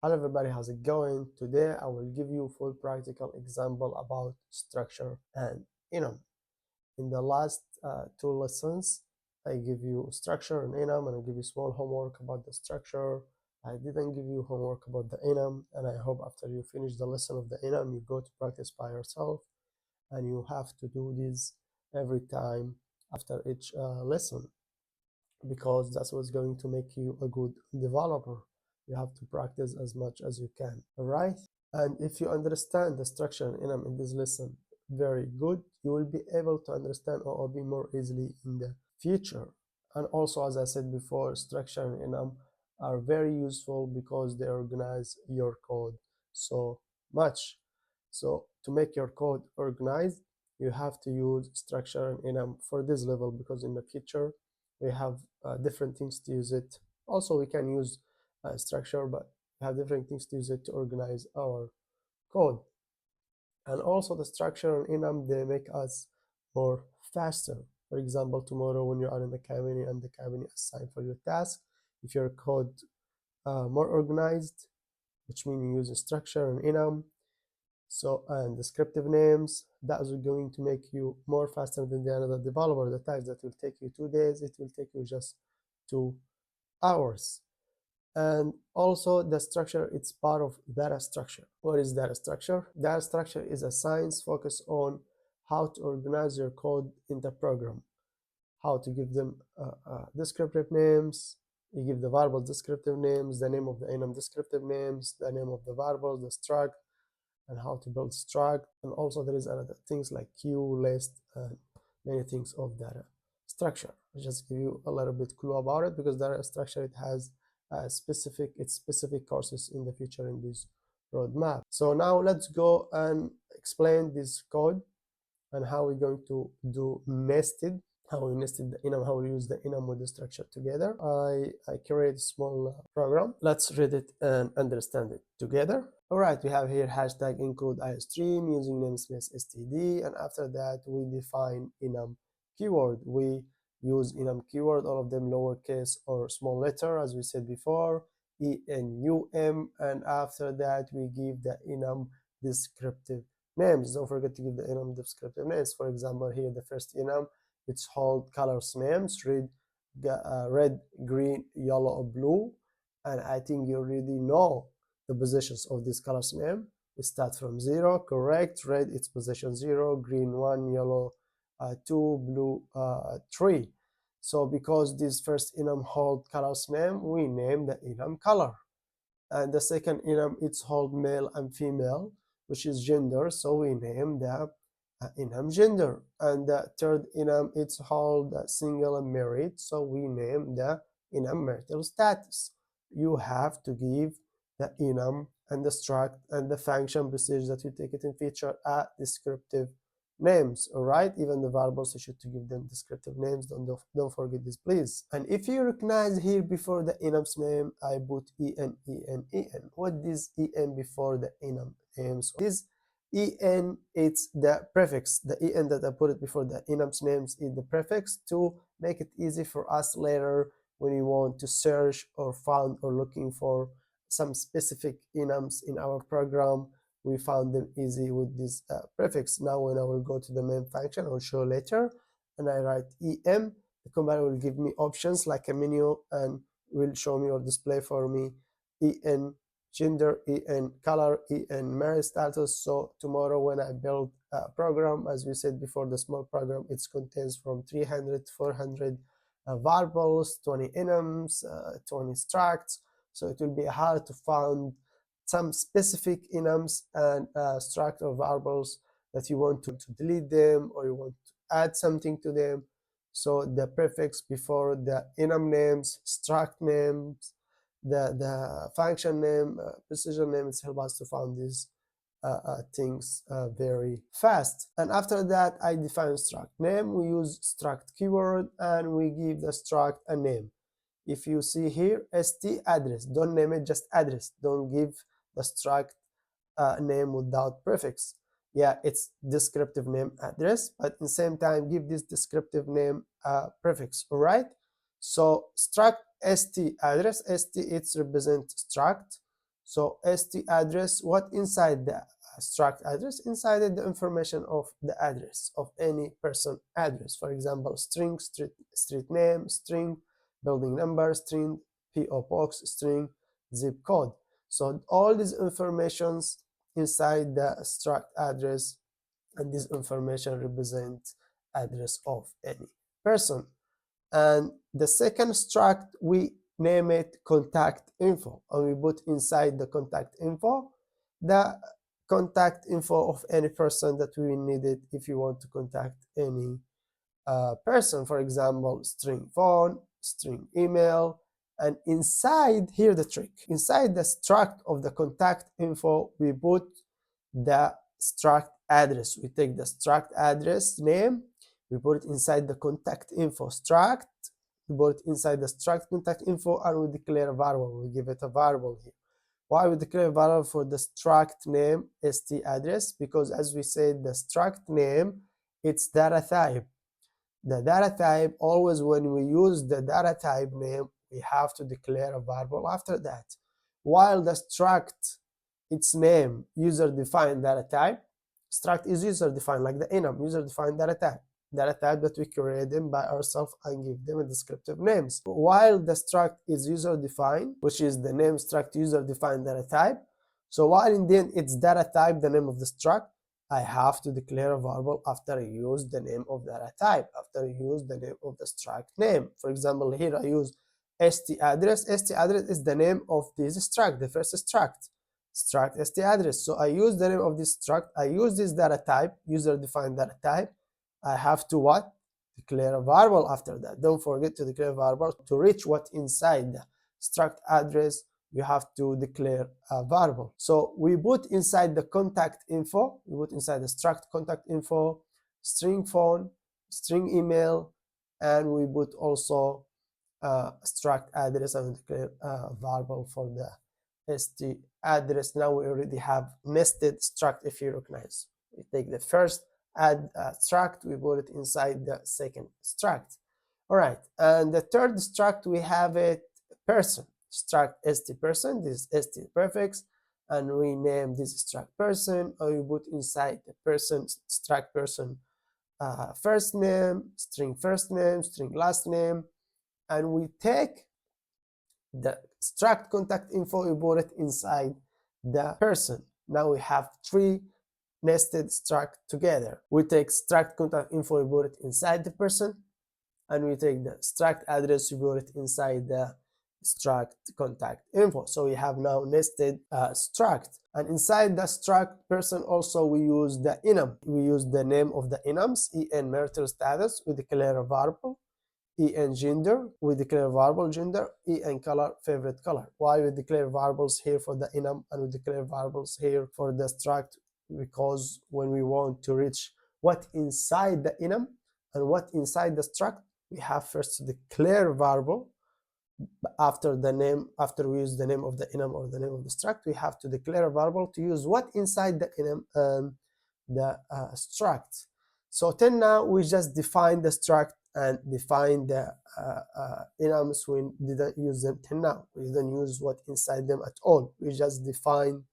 Hello everybody, how's it going? Today I will give you a full practical example about structure and enum. In the last two lessons, I give you structure and enum, and I give you small homework about the structure. I didn't give you homework about the enum, and I hope after you finish the lesson of the enum, you go to practice by yourself, and you have to do this every time after each lesson, because that's what's going to make you a good developer. You have to practice as much as you can. All right, and if you understand the structure and enum in this lesson very good, you will be able to understand OOP more easily in the future. And also, as I said before, structure and enum are very useful because they organize your code so much. So to make your code organized, you have to use structure and enum for this level, because in the future we have different things to use it. Also, we can use structure, but we have different things to use it to organize our code. And also the structure and enum, they make us more faster. For example, tomorrow when you are in the company and the company assign for your task, if your code more organized, which means you use a structure and enum, so and descriptive names, that is going to make you more faster than the another developer. The task that will take you 2 days, it will take you just 2 hours. And also the structure, it's part of data structure. What is data structure? Data structure is a science focused on how to organize your code in the program, how to give them descriptive names. You give the variables descriptive names, the name of the enum descriptive names, the name of the variables, the struct, and how to build struct. And also there is other things like queue, list, and many things of data structure. I'll just give you a little bit clue about it, because data structure, it has specific courses in the future in this roadmap. So now let's go and explain this code and how we're going to do nested, how we nested the enum, how we use the enum with the structure together. I create a small program. Let's read it and understand it together. All right, we have here hashtag include iStream using namespace std, and after that we define enum keyword. We use enum keyword, all of them lowercase or small letter, as we said before, enum, and after that we give the enum descriptive names. Don't forget to give the enum descriptive names. For example, here the first enum, it's hold colors names, red, green, yellow, or blue, and I think you already know the positions of this colors name. We start from 0, correct. Red, its position 0, green 1, yellow 2, blue 3. So because this first enum hold colors name, we name the enum color. And the second enum, it's hold male and female, which is gender, so we name the enum gender. And the third enum, it's hold single and married, so we name the enum marital status. You have to give the enum and the struct and the function procedure that you take it in feature descriptive names. All right, even the variables, you should to give them descriptive names. Don't forget this, please. And if you recognize here before the enum's name, I put en. What is en before the enum name? So this en, it's the prefix. The en that I put it before the enum's names is the prefix to make it easy for us later when we want to search or find or looking for some specific enums in our program. We found them easy with this prefix. Now when I will go to the main function, I'll show later, and I write em, the command will give me options like a menu, and will show me or display for me en gender, en color, en marriage status. So tomorrow when I build a program, as we said before, the small program, it contains from 300 to 400 variables, 20 enums, 20 structs. So it will be hard to find some specific enums and struct or variables that you want to delete them, or you want to add something to them. So the prefix before the enum names, struct names, the function name, precision name, it helps us to find these things very fast. And after that, I define struct name. We use struct keyword, and we give the struct a name. If you see here, st address, don't name it, just address. Don't give the struct name without prefix. Yeah, it's descriptive name address, but at the same time, give this descriptive name prefix. All right. So struct st address, st, it's represent struct. So st address, what inside the struct address? Inside it, the information of the address of any person address. For example, string street name, string building number, string PO box, string zip code. So all these informations inside the struct address, and this information represents address of any person. And the second struct, we name it contact info, and we put inside the contact info the contact info of any person that we need it if you want to contact any person. For example, string phone, string email. And inside, here the trick, inside the struct of the contact info, we put the struct address. We take the struct address name, we put it inside the contact info struct, we put it inside the struct contact info, and we declare a variable. We give it a variable here. Why we declare a variable for the struct name st address? Because as we said, the struct name, it's data type. The data type, always when we use the data type name, we have to declare a variable after that. While the struct, its name, user-defined data type, struct is user-defined, like the enum, user-defined data type that we create them by ourselves and give them a descriptive names. While the struct is user-defined, which is the name struct user-defined data type, so while in the end it's data type, the name of the struct, I have to declare a variable after I use the name of data type, after I use the name of the struct name. For example, here I use st address. St address is the name of this struct, the first struct st address. So I use the name of this struct, I use this data type, user-defined data type. I have to what? Declare a variable after that. Don't forget to declare a variable. To reach what inside the struct address, you have to declare a variable. So we put inside the contact info, we put inside the struct contact info, string phone, string email, and we put also struct address and declare a variable for the st address. Now we already have nested struct. If you recognize, we take the first add struct, we put it inside the second struct. All right, and the third struct, we have it person, struct st person. This is st prefix, and we name this struct person, or we put inside the person struct person first name, string last name, and we take the struct contact info, we put it inside the person. Now we have three nested struct together. We take struct contact info, we put it inside the person, and we take the struct address, we put it inside the struct contact info. So we have now nested struct. And inside the struct person also, we use the enum. We use the name of the enums, en marital status, we declare a variable. En gender, we declare variable gender. En color, favorite color. Why we declare variables here for the enum and we declare variables here for the struct? Because when we want to reach what inside the enum and what inside the struct, we have first to declare variable. After the name, after we use the name of the enum or the name of the struct, we have to declare a variable to use what inside the enum and the struct. So till now we just define the struct and define the enums. We didn't use them till now. We didn't use what inside them at all. We just define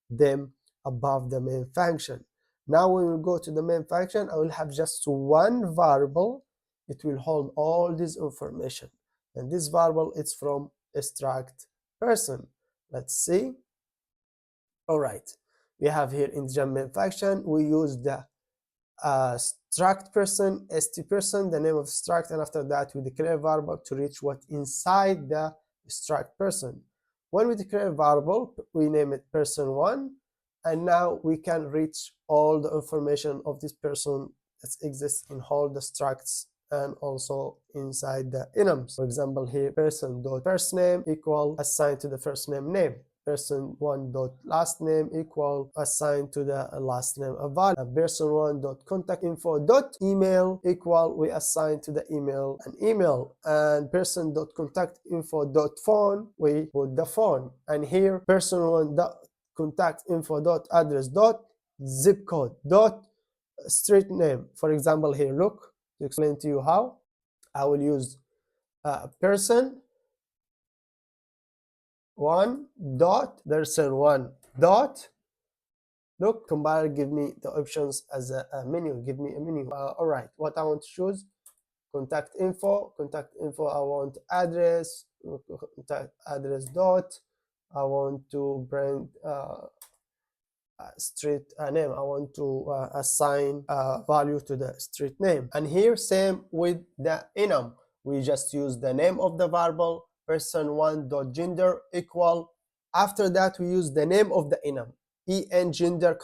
them above the main function. Now when we go to the main function, I will have just one variable. It will hold all this information, and this variable is from a struct person. Let's see. All right, we have here in the main function, we use the struct person, st person, the name of struct, and after that we declare a variable to reach what inside the struct person. When we declare a variable, we name it person1, and now we can reach all the information of this person that exists in all the structs and also inside the enums. For example, here person.first name equal assigned to the first name. person1.last name equal assigned to the last name a value. person1.contactinfo.email equal we assign to the email an email, and person.contactinfo.phone we put the phone, and here person1.contactinfo.address.zip code.street name. For example, here look, to explain to you how I will use person one dot person1 dot. Look, compiler give me the options as a menu, give me a menu. All right, what I want to choose, contact info. I want address, contact address dot. I want to bring street name. I want to assign value to the street name. And here, same with the enum. We just use the name of the variable person1.gender equal. After that, we use the name of the enum, en gender :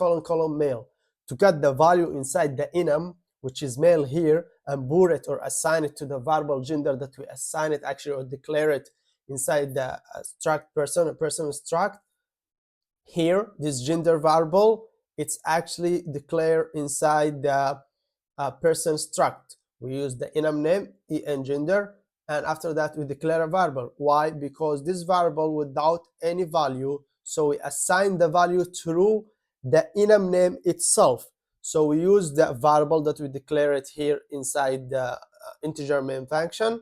male, to get the value inside the enum, which is male here, and put it or assign it to the variable gender that we assign it actually, or declare it inside the struct person struct. Here, this gender variable, it's actually declared inside the person struct. We use the enum name, en gender, and after that we declare a variable. Why? Because this variable without any value, so we assign the value through the enum name itself. So we use the variable that we declare it here inside the integer main function,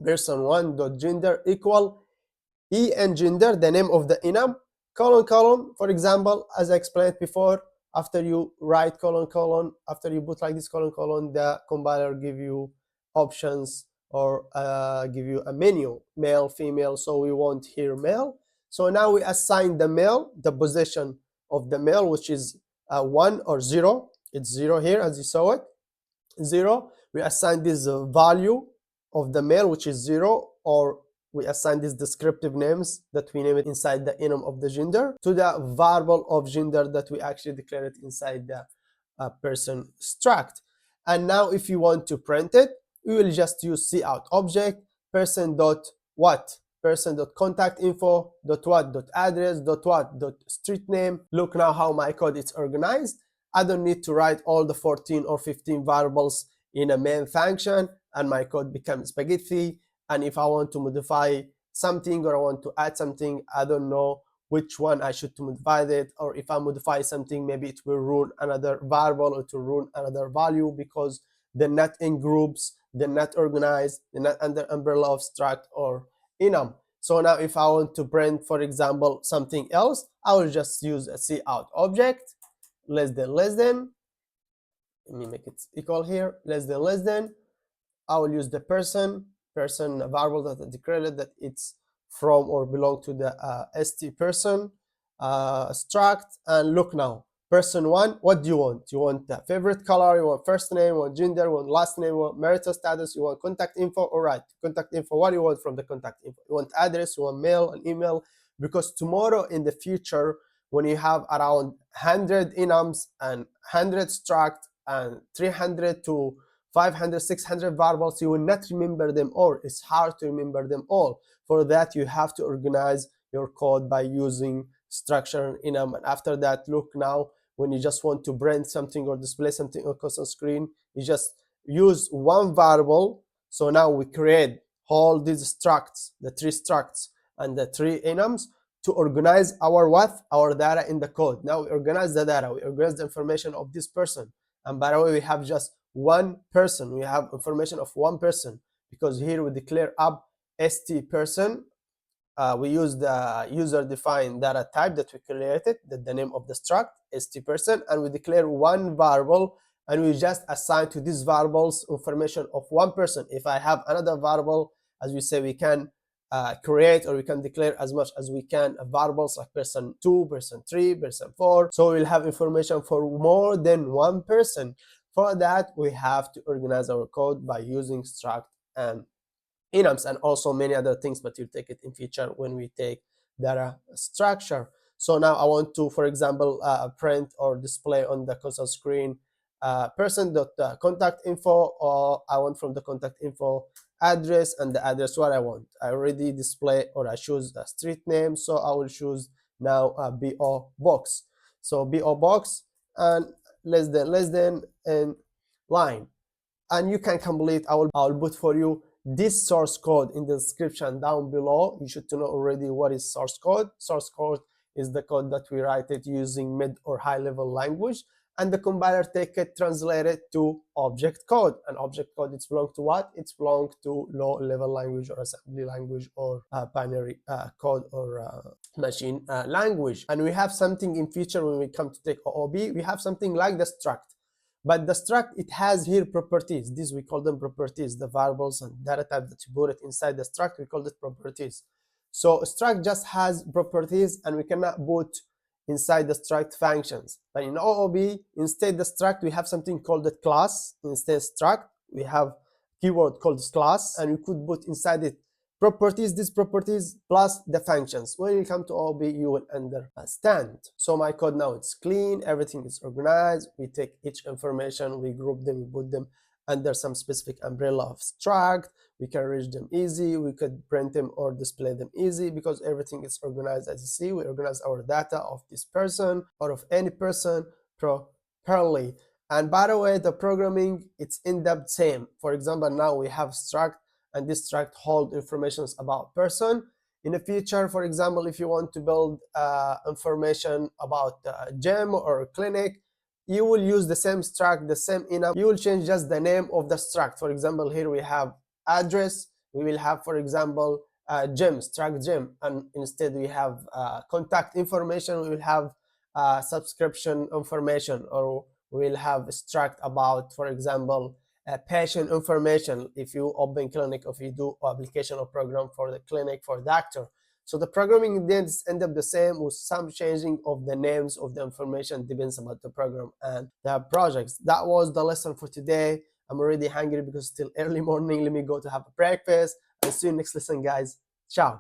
person1.gender equal en gender, the name of the enum, : for example, as I explained before, after you write : after you put like this : the compiler give you options or give you a menu, male, female. So we want here male. So now we assign the male, the position of the male, which is 1 or 0. It's 0 here, as you saw it, 0. We assign this value of the male, which is 0, or we assign these descriptive names that we name it inside the enum of the gender to the variable of gender that we actually declare it inside the person struct. And now if you want to print it, we will just use cout object person.contact.info.what.address.what.street name. Look now how my code is organized. I don't need to write all the 14 or 15 variables in a main function, and my code becomes spaghetti. And if I want to modify something or I want to add something, I don't know which one I should to modify it. Or if I modify something, maybe it will ruin another variable or to ruin another value, because they're not in groups, they're not organized, they're not under umbrella of struct or enum. So now if I want to print, for example, something else, I will just use a cout object, less than. Let me make it equal here, less than. I will use the person variable that I declared that it's from or belong to the st person struct. And look now, person1, what do you want? You want the favorite color, you want first name, you want gender, you want last name, you want marital status, you want contact info. All right, contact info, what do you want from the contact info? You want address, you want mail and email, because tomorrow in the future, when you have around 100 enums and 100 struct and 300 to 500, 600 variables, you will not remember them all. It's hard to remember them all. For that, you have to organize your code by using structure and enum. And after that, look now, when you just want to print something or display something on console screen, you just use one variable. So now we create all these structs, the 3 structs and the 3 enums, to organize our what? Our data in the code. Now we organize the data, we organize the information of this person. And by the way, we have just one person, we have information of one person, because here we declare up st person. We use the user defined data type that we created, the name of the struct st person, and we declare one variable, and we just assign to these variables information of one person. If I have another variable, as we say, we can create or we can declare as much as we can variables like person 2, person 3, person 4. So we'll have information for more than one person. For that, we have to organize our code by using struct and enums, and also many other things, but you'll take it in future when we take data structure. So now I want to, for example, print or display on the console screen person.contact.info, or I want from the contact info address, and the address what I want. I already display or I choose a street name, so I will choose now a BO box. So BO box and less than and line. And you can complete, I'll put for you this source code in the description down below. You should know already what is source code. Source code is the code that we write it using mid or high level language, and the compiler take it, translate it to object code. And object code, it's belong to what? It's belong to low-level language or assembly language or binary code or machine language. And we have something in future when we come to take OOB, we have something like the struct. But the struct, it has here properties. These we call them properties, the variables and data type that you put it inside the struct, we call it properties. So struct just has properties, and we cannot put inside the struct functions. But in OOB, instead the struct, we have something called the class. Instead struct, we have keyword called class, and we could put inside it properties, these properties plus the functions. When you come to OOB, you will understand. So my code now, it's clean, everything is organized. We take each information, we group them, we put them under some specific umbrella of struct. We can reach them easy, we could print them or display them easy because everything is organized. As you see, we organize our data of this person or of any person properly. And by the way, the programming, it's in depth same. For example, now we have struct, and this struct hold information about person. In the future, for example, if you want to build information about gym or clinic, you will use the same struct, the same enum. You will change just the name of the struct. For example, here we have address. We will have, for example, gym, struct gym, and instead we have contact information. We will have subscription information, or we will have struct about, for example, patient information. If you open clinic, if you do application or program for the clinic for doctor. So the programming intents end up the same with some changing of the names of the information, depends about the program and the projects. That was the lesson for today. I'm already hungry because it's still early morning. Let me go to have a breakfast. I'll see you next lesson, guys. Ciao.